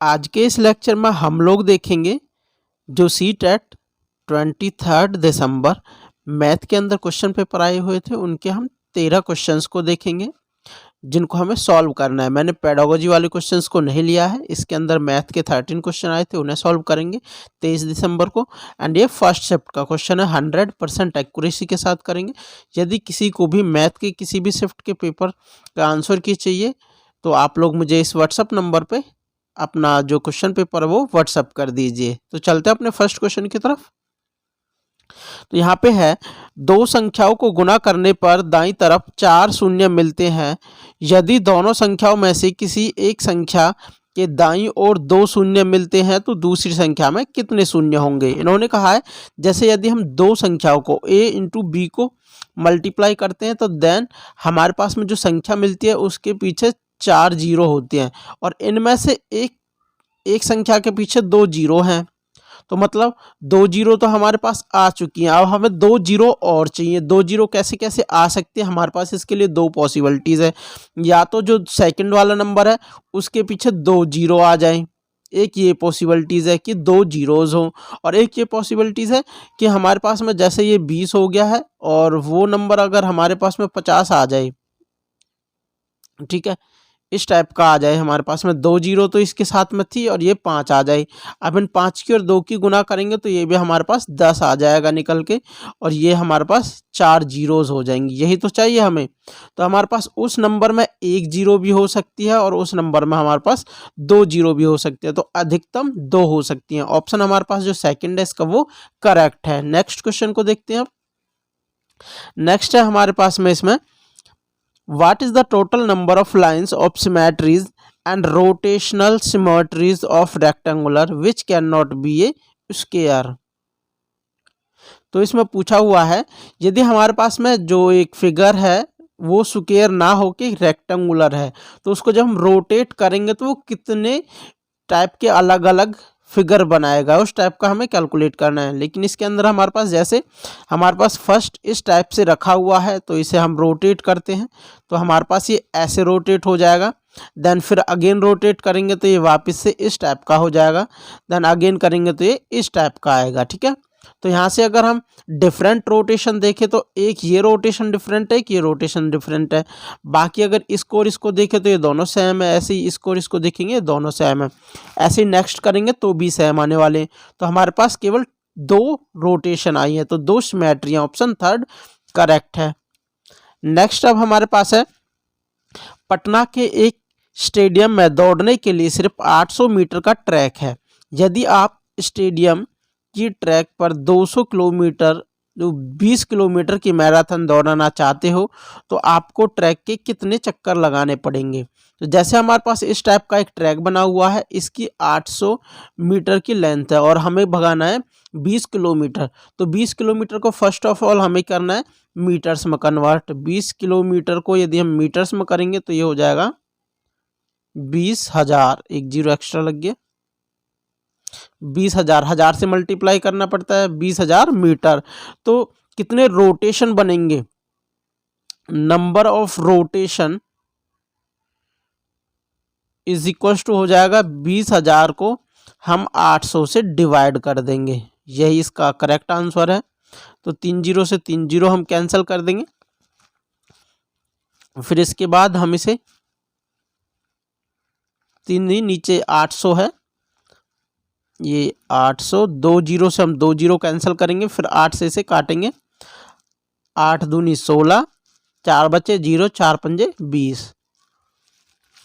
आज के इस लेक्चर में हम लोग देखेंगे जो सीटेट 23 दिसंबर मैथ के अंदर क्वेश्चन पेपर आए हुए थे, उनके हम 13 क्वेश्चंस को देखेंगे जिनको हमें सॉल्व करना है। मैंने पेडागोजी वाले क्वेश्चंस को नहीं लिया है, इसके अंदर मैथ के 13 क्वेश्चन आए थे, उन्हें सॉल्व करेंगे 23 दिसंबर को। एंड ये फर्स्ट शिफ्ट का क्वेश्चन है, 100% एक्यूरेसी के साथ करेंगे। यदि किसी को भी मैथ के किसी भी शिफ्ट के पेपर का आंसर की चाहिए तो आप लोग मुझे इस व्हाट्सअप नंबर पे अपना जो क्वेश्चन पेपर है वो व्हाट्सअप कर दीजिए। तो चलते हैं अपने फर्स्ट क्वेश्चन की तरफ। तो यहाँ पे है, दो संख्याओं को गुना करने पर दाईं तरफ 4 शून्य मिलते हैं। यदि दोनों संख्याओं में से किसी एक संख्या के दाईं ओर 2 शून्य मिलते हैं तो दूसरी संख्या में कितने शून्य होंगे। इन्होंने कहा है जैसे यदि हम दो संख्याओं को a इंटू बी को मल्टीप्लाई करते हैं तो देन हमारे पास में जो संख्या मिलती है उसके पीछे 4 जीरो होते हैं और इनमें से एक संख्या के पीछे 2 जीरो हैं। तो मतलब 2 जीरो तो हमारे पास आ चुकी हैं, अब हमें 2 जीरो और चाहिए। 2 जीरो कैसे कैसे आ सकते हैं, हमारे पास इसके लिए 2 पॉसिबिलिटीज़ है। या तो जो सेकंड वाला नंबर है उसके पीछे 2 जीरो आ जाएं, एक ये पॉसिबिलिटीज़ है कि 2 जीरोज़ हों, और एक ये पॉसिबिलिटीज़ है कि हमारे पास में जैसे ये 20 हो गया है और वो नंबर अगर हमारे पास में 50 आ जाए, ठीक है, इस टाइप का आ जाए। हमारे पास में 2 जीरो तो इसके साथ में थी और ये 5 आ जाए। अब इन 5 की और 2 की गुना करेंगे तो ये भी हमारे पास 10 आ जाएगा निकल के, और ये हमारे पास 4 जीरोज हो जाएंगी। यही तो चाहिए हमें। तो हमारे पास उस नंबर में 1 जीरो भी हो सकती है और उस नंबर में हमारे पास 2 जीरो भी हो सकती है, तो अधिकतम 2 हो सकती हैं। ऑप्शन हमारे पास जो सेकेंड है इसका वो करेक्ट है। नेक्स्ट क्वेश्चन को देखते हैं। नेक्स्ट है हमारे पास में इसमें, what is the total number of lines of symmetries and rotational symmetries of rectangular which cannot be a square। तो इसमें पूछा हुआ है यदि हमारे पास में जो एक फिगर है वो स्क्वायर ना हो के रेक्टेंगुलर है तो उसको जब हम रोटेट करेंगे तो वो कितने टाइप के अलग अलग फिगर बनाएगा, उस टाइप का हमें कैलकुलेट करना है। लेकिन इसके अंदर हमारे पास जैसे हमारे पास फर्स्ट इस टाइप से रखा हुआ है तो इसे हम रोटेट करते हैं तो हमारे पास ये ऐसे रोटेट हो जाएगा। देन फिर अगेन रोटेट करेंगे तो ये वापस से इस टाइप का हो जाएगा। देन अगेन करेंगे तो ये इस टाइप का आएगा। ठीक है, तो यहाँ से अगर हम डिफरेंट रोटेशन देखें तो एक ये रोटेशन डिफरेंट है, एक ये रोटेशन डिफरेंट है। बाकी अगर इसको और इसको देखें तो ये दोनों सेम है, ऐसे ही इसको और इसको देखेंगे ये दोनों सेम है, ऐसे ही नेक्स्ट करेंगे तो भी सेम आने वाले हैं। तो हमारे पास केवल 2 रोटेशन आई है, तो 2 सिमेट्रियाँ, ऑप्शन थर्ड करेक्ट है। नेक्स्ट अब हमारे पास है, पटना के एक स्टेडियम में दौड़ने के लिए सिर्फ 800 मीटर का ट्रैक है। यदि आप स्टेडियम की ट्रैक पर 200 किलोमीटर 20 किलोमीटर की मैराथन दौड़ना चाहते हो तो आपको ट्रैक के कितने चक्कर लगाने पड़ेंगे। तो जैसे हमारे पास इस टाइप का एक ट्रैक बना हुआ है, इसकी 800 मीटर की लेंथ है और हमें भगाना है 20 किलोमीटर। तो 20 किलोमीटर को फर्स्ट ऑफ ऑल हमें करना है मीटर्स में कन्वर्ट। 20 किलोमीटर को यदि हम मीटर्स में करेंगे तो ये हो जाएगा 20,000, एक जीरो एक्स्ट्रा लग गया, 20,000, 1000 से मल्टीप्लाई करना पड़ता है 20,000 मीटर। तो कितने रोटेशन बनेंगे, number of rotation is equal to हो जाएगा 20,000 को हम 800 से डिवाइड कर देंगे। यही इसका करेक्ट आंसर है। तो 3 जीरो से 3 जीरो हम कैंसिल कर देंगे। फिर इसके बाद हम इसे 3 नीचे 800 है, ये 800, 2 जीरो से हम 2 जीरो कैंसिल करेंगे, फिर 8 से इसे काटेंगे, 8 दूनी 16, 4 बचे 0, 4 पंजे 20।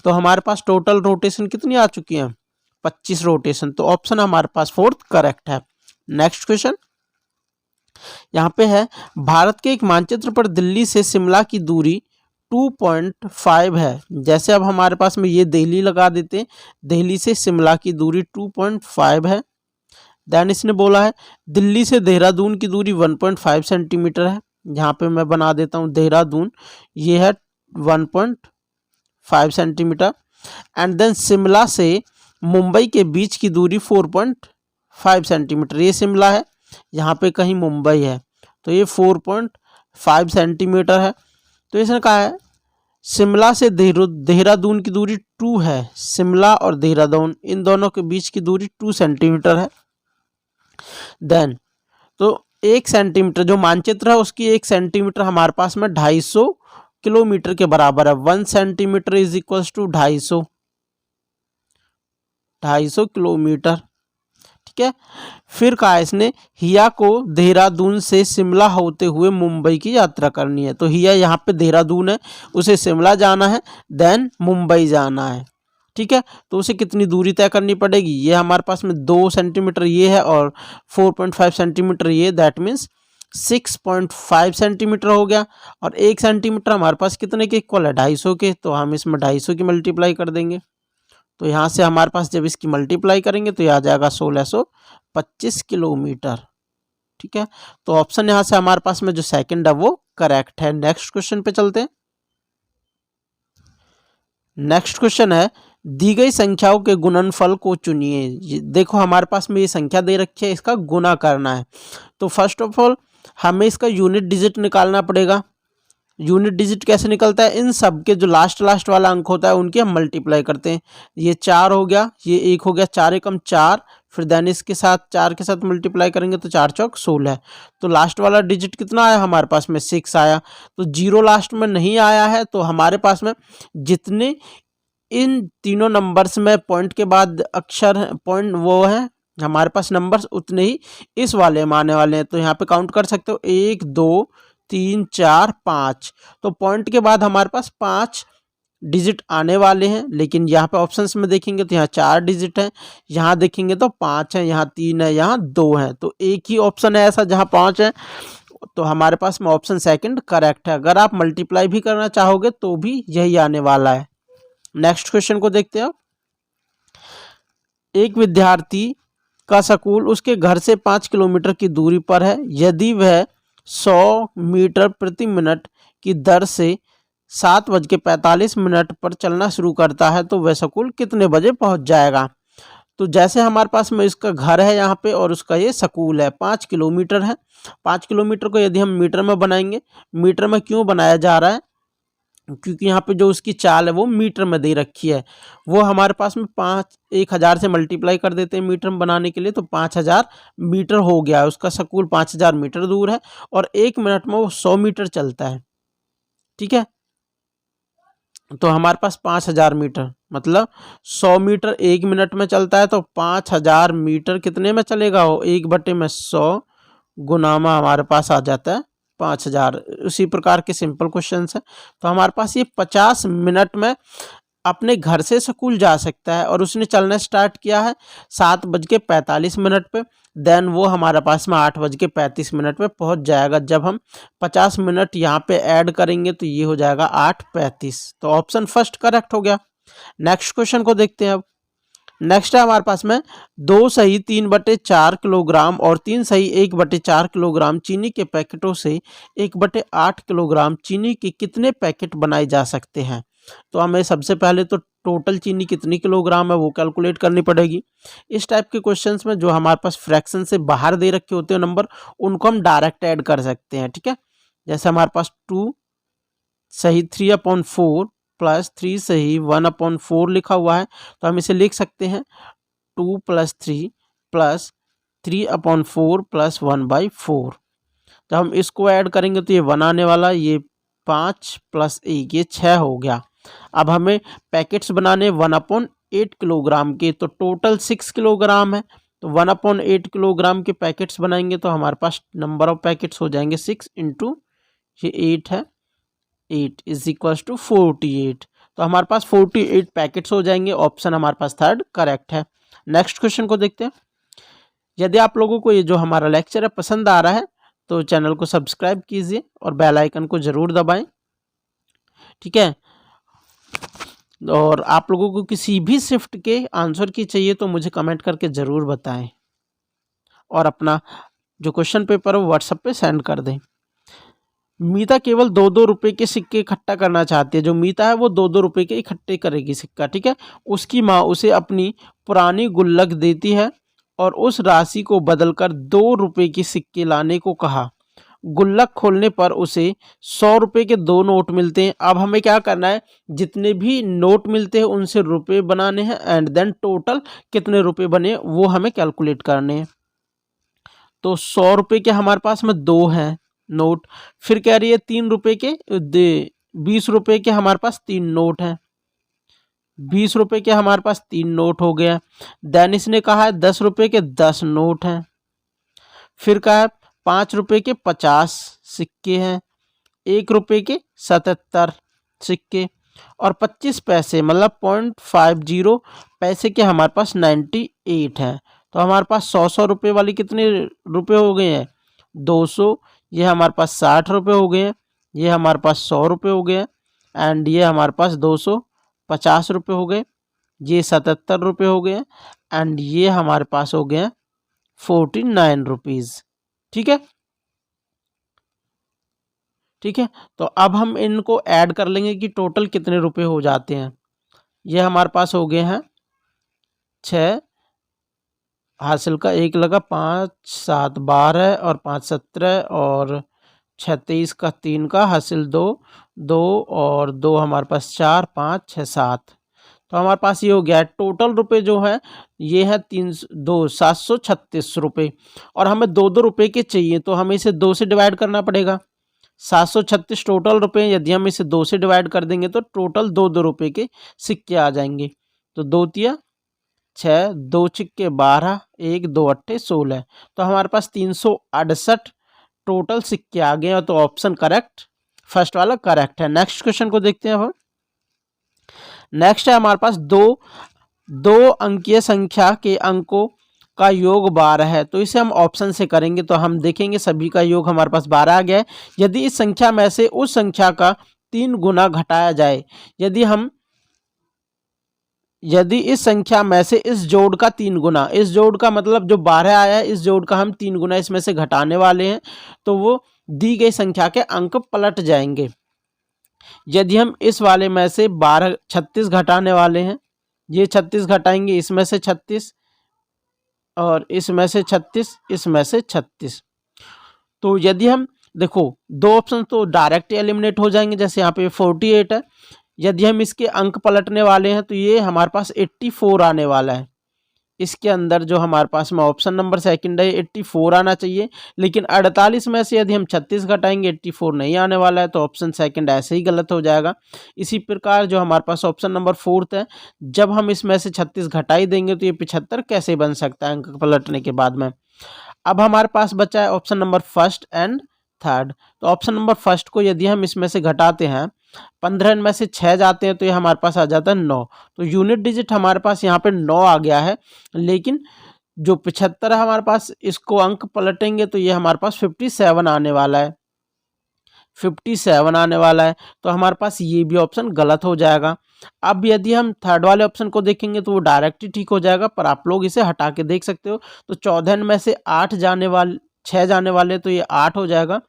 तो हमारे पास टोटल रोटेशन कितनी आ चुकी हैं, 25 रोटेशन। तो ऑप्शन हमारे पास फोर्थ करेक्ट है। नेक्स्ट क्वेश्चन यहाँ पे है, भारत के एक मानचित्र पर दिल्ली से शिमला की दूरी 2.5 है। जैसे अब हमारे पास में ये दिल्ली लगा देते हैं, दिल्ली से शिमला की दूरी 2.5 है। देन इसने बोला है दिल्ली से देहरादून की दूरी 1.5 सेंटीमीटर है। यहाँ पे मैं बना देता हूँ देहरादून, ये है 1.5 सेंटीमीटर। एंड देन शिमला से मुंबई के बीच की दूरी 4.5 सेंटीमीटर। ये शिमला है, यहाँ पे कहीं मुंबई है, तो ये 4.5 सेंटीमीटर है। तो इसने कहा है शिमला से देहरादून की दूरी 2 है। शिमला और देहरादून इन दोनों के बीच की दूरी 2 सेंटीमीटर है। देन तो 1 सेंटीमीटर जो मानचित्र है उसकी 1 सेंटीमीटर हमारे पास में 250 किलोमीटर के बराबर है। 1 centimetre is equal to 250 kilometre. ठीक है। फिर कहा इसने हिया को देहरादून से शिमला होते हुए मुंबई की यात्रा करनी है। तो हिया यहाँ पे देहरादून है, उसे शिमला जाना है, देन मुंबई जाना है। ठीक है। तो उसे कितनी दूरी तय करनी पड़ेगी, ये हमारे पास में 2 सेंटीमीटर ये है और 4.5 सेंटीमीटर ये, दैट मीन्स 6.5 सेंटीमीटर हो गया। और 1 सेंटीमीटर हमारे पास कितने के इक्वल है, 250 के। तो हम इसमें 250 की मल्टीप्लाई कर देंगे। तो यहाँ से हमारे पास जब इसकी मल्टीप्लाई करेंगे तो ये आ जाएगा 1625 किलोमीटर। ठीक है। तो ऑप्शन यहाँ से हमारे पास में जो सेकंड है वो करेक्ट है। नेक्स्ट क्वेश्चन पे चलते हैं। नेक्स्ट क्वेश्चन है, दी गई संख्याओं के गुणनफल को चुनिए। देखो हमारे पास में ये संख्या दे रखी है, इसका गुना करना है। तो फर्स्ट ऑफ ऑल हमें इसका यूनिट डिजिट निकालना पड़ेगा। यूनिट डिजिट कैसे निकलता है, इन सब के जो लास्ट वाला अंक होता है उनकी हम मल्टीप्लाई करते हैं। ये 4 हो गया, ये 1 हो गया, 4 एकम 4, फिर देन इसके साथ 4 के साथ मल्टीप्लाई करेंगे तो 4 चौक 16। तो लास्ट वाला डिजिट कितना आया हमारे पास में, 6 आया। तो 0 लास्ट में नहीं आया है, तो हमारे पास में जितने इन तीनों नंबर्स में पॉइंट के बाद अक्षर पॉइंट वो है हमारे पास नंबर्स, उतने ही इस वाले में आने वाले हैं। तो यहाँ पे काउंट कर सकते हो 1 2 3 4 5। तो पॉइंट के बाद हमारे पास 5 डिजिट आने वाले हैं। लेकिन यहाँ पे ऑप्शंस में देखेंगे तो यहाँ 4 डिजिट है, यहाँ देखेंगे तो 5 है, यहाँ 3 है, यहाँ 2 है। तो एक ही ऑप्शन है ऐसा जहाँ 5 है। तो हमारे पास में ऑप्शन सेकंड करेक्ट है। अगर आप मल्टीप्लाई भी करना चाहोगे तो भी यही आने वाला है। नेक्स्ट क्वेश्चन को देखते हैं। एक विद्यार्थी का स्कूल उसके घर से 5 किलोमीटर की दूरी पर है। यदि वह 100 मीटर प्रति मिनट की दर से 7:45 पर चलना शुरू करता है तो वह स्कूल कितने बजे पहुंच जाएगा। तो जैसे हमारे पास में इसका घर है यहाँ पे और उसका ये स्कूल है, 5 किलोमीटर है। 5 किलोमीटर को यदि हम मीटर में बनाएंगे, मीटर में क्यों बनाया जा रहा है, क्योंकि यहाँ पे जो उसकी चाल है वो मीटर में दे रखी है। वो हमारे पास में 1000 से मल्टीप्लाई कर देते हैं मीटर में बनाने के लिए, तो 5000 मीटर हो गया है। उसका स्कूल 5000 मीटर दूर है और 1 मिनट में वो 100 मीटर चलता है। ठीक है। तो हमारे पास 5000 मीटर मतलब 100 मीटर 1 मिनट में चलता है। तो 5000 मीटर कितने में चलेगा, वो 1/100 गुना में हमारे पास आ जाता है 5000। उसी प्रकार के सिंपल क्वेश्चन है। तो हमारे पास ये 50 मिनट में अपने घर से स्कूल जा सकता है और उसने चलना स्टार्ट किया है 7:45 पे। देन वो हमारे पास में 8:35 पे पहुंच जाएगा। जब हम 50 मिनट यहाँ पे ऐड करेंगे तो ये हो जाएगा 8:35। तो ऑप्शन फर्स्ट करेक्ट हो गया। नेक्स्ट क्वेश्चन को देखते हैं अब। नेक्स्ट है हमारे पास में 2 सही 3/4 किलोग्राम और 3 सही 1/4 किलोग्राम चीनी के पैकेटों से 1/8 किलोग्राम चीनी के कितने पैकेट बनाए जा सकते हैं। तो हमें सबसे पहले तो टोटल चीनी कितनी किलोग्राम है वो कैलकुलेट करनी पड़ेगी। इस टाइप के क्वेश्चंस में जो हमारे पास फ्रैक्शन से बाहर दे रखे होते हैं नंबर, उनको हम डायरेक्ट ऐड कर सकते हैं। ठीक है। जैसे हमारे पास 2 सही 3/4 प्लस 3 सही 1/4 लिखा हुआ है, तो हम इसे लिख सकते हैं 2 + 3 प्लस 3/4 प्लस 1/4। जब हम इसको ऐड करेंगे तो ये 1 आने वाला, ये 5 + 1 ये 6 हो गया। अब हमें पैकेट्स बनाने 1/8 किलोग्राम के, तो टोटल 6 किलोग्राम है। तो 1/8 किलोग्राम के पैकेट्स बनाएंगे तो हमारे पास नंबर ऑफ पैकेट्स हो जाएंगे 6 इंटू ये 8 है, 8 = 48। तो हमारे पास 48 पैकेट्स हो जाएंगे। ऑप्शन हमारे पास थर्ड करेक्ट है। नेक्स्ट क्वेश्चन को देखते हैं। यदि आप लोगों को ये जो हमारा लेक्चर है पसंद आ रहा है तो चैनल को सब्सक्राइब कीजिए और बेल आइकन को ज़रूर दबाएं। ठीक है। और आप लोगों को किसी भी शिफ्ट के आंसर की चाहिए तो मुझे कमेंट करके ज़रूर बताएं और अपना जो क्वेश्चन पेपर है वो व्हाट्सएप पे सेंड कर दें। मीता केवल 2-2 रुपए के सिक्के इकट्ठा करना चाहती है। जो मीता है वो 2-2 रुपए के इकट्ठे करेगी सिक्का। ठीक है। उसकी माँ उसे अपनी पुरानी गुल्लक देती है और उस राशि को बदलकर 2 रुपए के सिक्के लाने को कहा। गुल्लक खोलने पर उसे 100 रुपये के 2 नोट मिलते हैं। अब हमें क्या करना है, जितने भी नोट मिलते हैं उनसे रुपये बनाने हैं एंड देन टोटल कितने रुपये बने वो हमें कैलकुलेट करने हैं। तो 100 रुपये के हमारे पास में 2 हैं नोट, फिर कह रही है 3 रुपये के 20 रुपये के हमारे पास 3 नोट हैं, 20 रुपये के हमारे पास 3 नोट हो गया। देन इसने कहा है 10 रुपये के 10 नोट हैं, फिर कहा है 5 रुपये के 50 सिक्के हैं, 1 रुपये के 77 सिक्के और 25 पैसे मतलब 0.50 पैसे के हमारे पास 98 हैं। तो हमारे पास 100 रुपये वाली कितने रुपये हो गए हैं, 200, ये हमारे पास 60 रुपये हो गए हैं, ये हमारे पास 100 रुपये हो गए हैं एंड ये हमारे पास 250 रुपये हो गए, ये 77 रुपये हो गए एंड ये हमारे पास हो गए 49 रुपीज़। ठीक है, ठीक है। तो अब हम इनको ऐड कर लेंगे कि टोटल कितने रुपए हो जाते हैं। ये हमारे पास हो गए हैं 6 हासिल का 1 लगा, 5 7 12 और 5 17 और 6 23 का 3 का हासिल 2 2 और 2 हमारे पास 4 5 6 7। तो हमारे पास ये हो गया टोटल रुपए जो है ये है 736 रुपये और हमें 2 रुपये के चाहिए, तो हमें इसे 2 से डिवाइड करना पड़ेगा। 736 टोटल रुपये, यदि हम इसे 2 से डिवाइड कर देंगे तो टोटल 2 रुपये के सिक्के आ जाएंगे। तो 2 तिया 6, 2 छिक्के 12, 1 2 अट्ठे 16। तो हमारे पास 368 टोटल सिक्के आ गए। तो ऑप्शन करेक्ट, फर्स्ट वाला करेक्ट है। नेक्स्ट क्वेश्चन को देखते हैं अब। नेक्स्ट है हमारे पास दो अंकीय संख्या के अंकों का योग 12 है। तो इसे हम ऑप्शन से करेंगे तो हम देखेंगे सभी का योग हमारे पास 12 आ गया है। यदि इस संख्या में से उस संख्या का 3 गुना घटाया जाए, यदि इस संख्या में से इस जोड़ का 3 गुना, इस जोड़ का मतलब जो 12 आया है इस जोड़ का हम 3 गुना इसमें से घटाने वाले हैं, तो वो दी गई संख्या के अंक पलट जाएंगे। यदि हम इस वाले में से 36 घटाने वाले हैं, ये 36 घटाएंगे, इसमें से 36 और इसमें से 36, इसमें से 36। तो यदि हम देखो 2 ऑप्शन तो डायरेक्ट एलिमिनेट हो जाएंगे, जैसे यहाँ पे 48 है। यदि हम इसके अंक पलटने वाले हैं तो ये हमारे पास 84 आने वाला है। इसके अंदर जो हमारे पास में ऑप्शन नंबर सेकंड है 84 आना चाहिए, लेकिन 48 में से यदि हम 36 घटाएंगे 84 नहीं आने वाला है, तो ऑप्शन सेकंड ऐसे ही गलत हो जाएगा। इसी प्रकार जो हमारे पास ऑप्शन नंबर 4 है, जब हम इसमें से 36 घटाई देंगे तो ये 75 कैसे बन सकता है अंक पलटने के बाद में। अब हमारे पास बचा है option number first and third. तो ऑप्शन नंबर फर्स्ट को यदि हम इसमें से घटाते हैं, 15 में से 6 जाते हैं तो ये हमारे पास आ जाता है 9। तो यूनिट डिजिट हमारे पास यहाँ पे 9 आ गया है, लेकिन जो 75 है हमारे पास, इसको अंक पलटेंगे तो ये हमारे पास 57 आने वाला है, 57 आने वाला है। तो हमारे पास ये भी ऑप्शन गलत हो जाएगा। अब यदि हम थर्ड वाले ऑप्शन को देखेंगे तो वो डायरेक्ट ही ठीक हो जाएगा, पर आप लोग इसे हटा के देख सकते हो। तो 14 में से 6 जाने वाले तो ये 8 हो जाएगा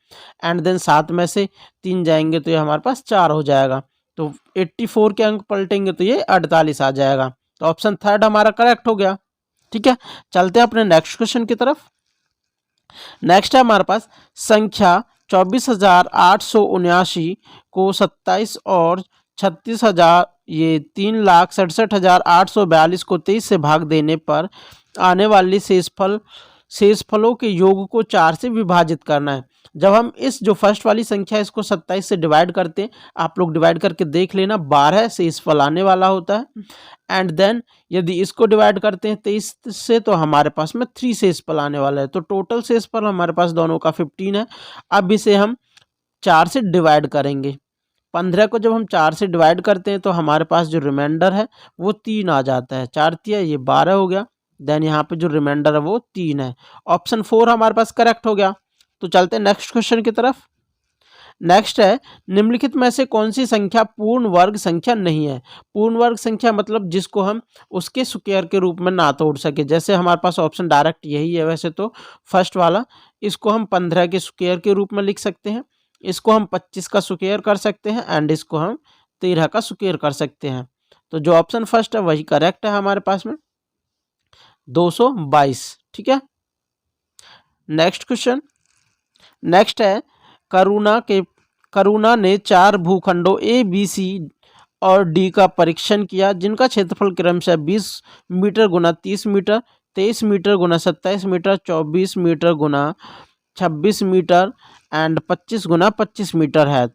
एंड देन 7 में से 3 जाएंगे तो ये हमारे पास 4 हो जाएगा। तो 84 के अंक पलटेंगे तो ये 48 आ जाएगा। तो ऑप्शन थर्ड हमारा करेक्ट हो गया। ठीक है, चलते हैं अपने नेक्स्ट क्वेश्चन की तरफ। नेक्स्ट है हमारे पास संख्या 24,879 को 27 और 36,000 ये 3,67,842 को 23 से भाग देने पर आने वाली शेषफलों के योग को 4 से विभाजित करना है। जब हम इस जो फर्स्ट वाली संख्या है इसको 27 से डिवाइड करते हैं, आप लोग डिवाइड करके देख लेना, 12 शेषफल आने वाला होता है। एंड देन यदि इसको डिवाइड करते हैं 23 से तो हमारे पास में 3 शेषफल आने वाला है। तो टोटल शेषफल हमारे पास दोनों का 15 है। अब इसे हम 4 से डिवाइड करेंगे। 15 को जब हम 4 से डिवाइड करते हैं तो हमारे पास जो रिमाइंडर है वो 3 आ जाता है। 4 तिया ये 12 हो गया। देन यहाँ पे जो रिमाइंडर है वो 3 है। ऑप्शन 4 हमारे पास करेक्ट हो गया। तो चलते हैं नेक्स्ट क्वेश्चन की तरफ। नेक्स्ट है, निम्नलिखित में से कौन सी संख्या पूर्ण वर्ग संख्या नहीं है। पूर्ण वर्ग संख्या मतलब जिसको हम उसके स्क्वायर के रूप में ना तोड़ सके। जैसे हमारे पास ऑप्शन डायरेक्ट यही है वैसे तो, फर्स्ट वाला, इसको हम 15 के स्क्वायर के रूप में लिख सकते हैं, इसको हम 25 का स्क्वायर कर सकते हैं एंड इसको हम 13 का स्क्वायर कर सकते हैं। तो जो ऑप्शन फर्स्ट है वही करेक्ट है हमारे पास में, 222। ठीक है, नेक्स्ट क्वेश्चन। नेक्स्ट है करुणा ने 4 भूखंडों ए, बी, सी और डी का परीक्षण किया, जिनका क्षेत्रफल क्रमशः 20 मीटर गुना 30 मीटर, 23 मीटर गुना 27 मीटर, 24 मीटर गुना 26 मीटर एंड 25 गुना 25 मीटर है।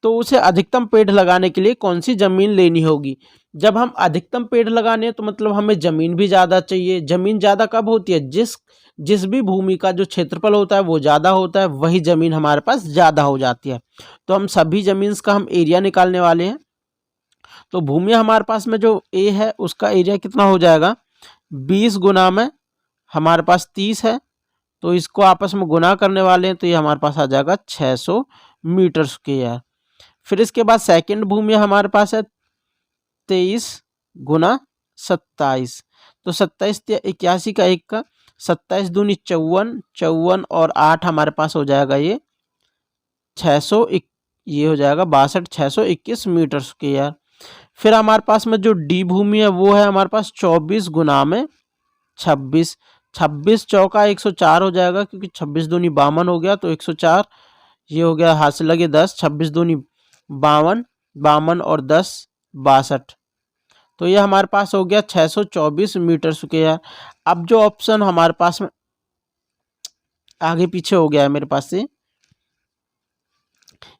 तो उसे अधिकतम पेड़ लगाने के लिए कौन सी ज़मीन लेनी होगी? जब हम अधिकतम पेड़ लगाने हैं तो मतलब हमें ज़मीन भी ज़्यादा चाहिए। ज़मीन ज़्यादा कब होती है? जिस भी भूमि का जो क्षेत्रफल होता है वो ज़्यादा होता है, वही ज़मीन हमारे पास ज़्यादा हो जाती है। तो हम सभी ज़मीन का हम एरिया निकालने वाले हैं। तो भूमि हमारे पास में जो ए है उसका एरिया कितना हो जाएगा? 20 गुना में हमारे पास 30 है, तो इसको आपस में गुना करने वाले हैं तो ये हमारे पास आ जाएगा 600 मीटर स्क्वायर। फिर इसके बाद सेकंड भूमि हमारे पास है 23 गुना 27, तो 27 81 का 1 का 27 दूनी 54, 54 और 8 हमारे पास हो जाएगा ये 600, ये हो जाएगा 62, 621 मीटर स्क्वायर। फिर हमारे पास में जो डी भूमि है वो है हमारे पास 24 गुना में 26, 26 चौका 104 हो जाएगा, क्योंकि 26 दूनी 52 हो गया, तो 104 ये हो गया, हाथ से लगे 10, 26 दूनी 52, 52 और 10 62, तो ये हमारे पास हो गया 624 मीटर स्क्वायर। अब जो ऑप्शन हमारे पास में आगे पीछे हो गया है मेरे पास से,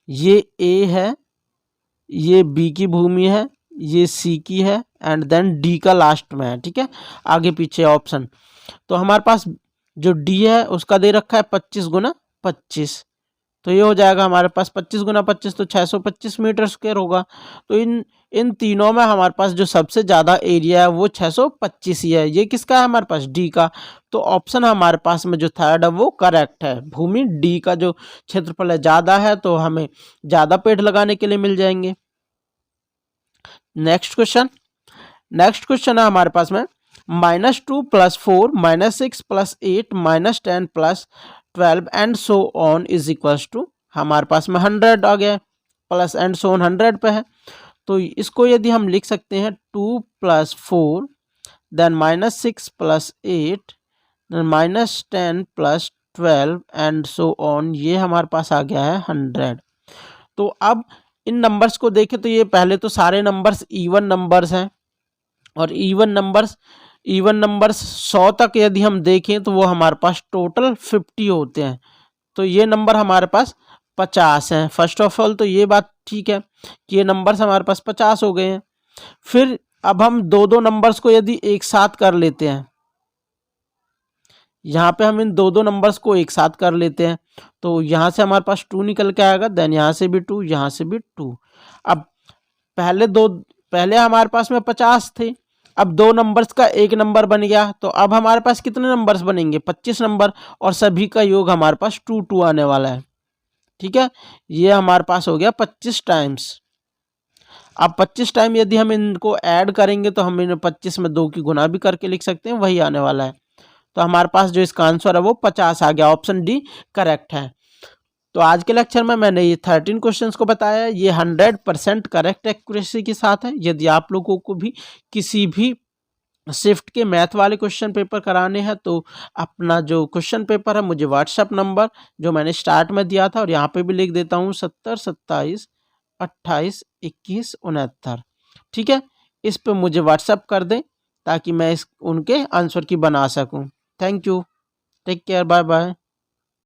ये ए है, ये बी की भूमि है, ये सी की है एंड देन डी का लास्ट में है। ठीक है, आगे पीछे ऑप्शन। तो हमारे पास जो डी है उसका दे रखा है 25 गुना 25, तो ये हो जाएगा हमारे पास 25 गुना 25, तो 625 मीटर स्क्वायर होगा। तो इन तीनों में हमारे पास जो सबसे ज़्यादा एरिया है वो 625 ही है। ये किसका है? हमारे पास डी का। तो ऑप्शन हमारे पास में जो थर्ड है वो करेक्ट है। भूमि डी का जो क्षेत्रफल है ज़्यादा है, तो हमें ज़्यादा पेड़ लगाने के लिए मिल जाएंगे। नेक्स्ट क्वेश्चन है हमारे पास में -2 + 4 -6 + 8 -10 + 12 and so on is equals to, हमारे पास में 100 आ गया, प्लस एंड सो ऑन 100 पे है। तो इसको यदि हम लिख सकते हैं 2 + 4 देन -6 + 8 -10 + 12 एंड सो ऑन, ये हमारे पास आ गया है 100। तो अब इन नंबर्स को देखें तो ये पहले तो सारे नंबर्स इवन नंबर्स हैं, और इवन नंबर्स 100 तक यदि हम देखें तो वो हमारे पास टोटल 50 होते हैं। तो ये नंबर हमारे पास 50 हैं। फर्स्ट ऑफ ऑल तो ये बात ठीक है कि ये नंबर्स हमारे पास 50 हो गए हैं। फिर अब हम दो नंबर्स को यदि एक साथ कर लेते हैं, यहाँ पे हम इन दो नंबर्स को एक साथ कर लेते हैं, तो यहाँ से हमारे पास 2 निकल के आएगा, देन यहाँ से भी 2, यहाँ से भी 2। अब पहले हमारे पास में 50 थे, अब दो नंबर्स का एक नंबर बन गया, तो अब हमारे पास कितने नंबर्स बनेंगे? 25 नंबर, और सभी का योग हमारे पास 2 आने वाला है। ठीक है, ये हमारे पास हो गया 25 टाइम्स। अब 25 टाइम यदि हम इनको ऐड करेंगे तो हम इन्हें 25 में 2 की गुना भी करके लिख सकते हैं, वही आने वाला है। तो हमारे पास जो इसका आंसर है वो 50 आ गया, ऑप्शन डी करेक्ट है। तो आज के लेक्चर में मैंने ये 13 क्वेश्चंस को बताया, ये 100% करेक्ट एक्यूरेसी के साथ है। यदि आप लोगों को भी किसी भी शिफ्ट के मैथ वाले क्वेश्चन पेपर कराने हैं तो अपना जो क्वेश्चन पेपर है मुझे व्हाट्सएप नंबर जो मैंने स्टार्ट में दिया था और यहाँ पे भी लिख देता हूँ 70 27 28 21 69, ठीक है, इस पे मुझे व्हाट्सएप कर दें ताकि मैं उनके आंसर की बना सकूँ। Thank you, take care, bye bye.